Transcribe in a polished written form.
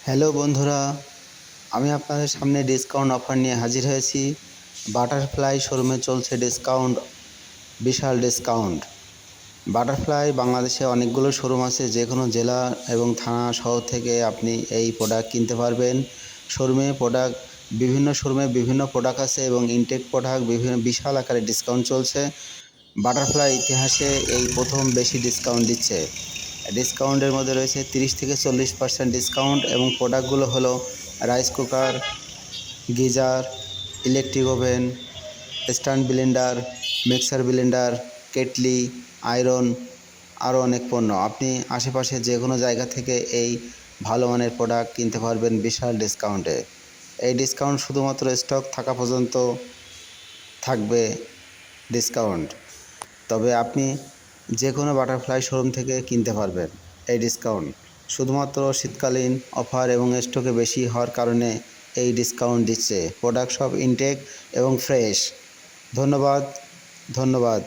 Hello বন্ধুরা, আমি আপনাদের সামনে ডিসকাউন্ট অফার নিয়ে হাজির হয়েছি। বাটারফ্লাই শোরুমে চলছে ডিসকাউন্ট, বিশাল ডিসকাউন্ট। বাটারফ্লাই বাংলাদেশে অনেকগুলো শোরুম আছে, যে কোনো জেলা এবং থানা শহর থেকে আপনি এই প্রোডাক্ট কিনতে পারবেন। বিভিন্ন শোরুমে বিভিন্ন প্রোডাক্ট আছে এবং ইনটেক প্রোডাক্ট বিভিন্ন বিশাল আকারে ডিসকাউন্ট চলছে। বাটারফ্লাই ইতিহাসে এই প্রথম বেশি ডিসকাউন্ট দিচ্ছে। ডিসকাউন্টের মধ্যে রয়েছে 30 থেকে 40% ডিসকাউন্ট এবং প্রোডাক্টগুলো হলো rice cooker, geyser, electric oven, stand Blender, mixer Blender, kettle, iron, আরও অনেক পণ্য। আপনি আশেপাশে যে কোনো জায়গা থেকে এই ভালো মানের প্রোডাক্ট কিনতে পারবেন বিশাল ডিসকাউন্টে। এই ডিসকাউন্ট শুধুমাত্র স্টক থাকা পর্যন্ত থাকবে ডিসকাউন্ট। তবে আপনি যে কোনো বাটারফ্লাই শোরুম থেকে কিনতে পারবেন। এই ডিসকাউন্ট শুধুমাত্র শীতকালীন অফার এবং স্টকে বেশি হওয়ার কারণে এই ডিসকাউন্ট দিচ্ছে। প্রোডাক্ট সব ইনটেক এবং ফ্রেশ। ধন্যবাদ।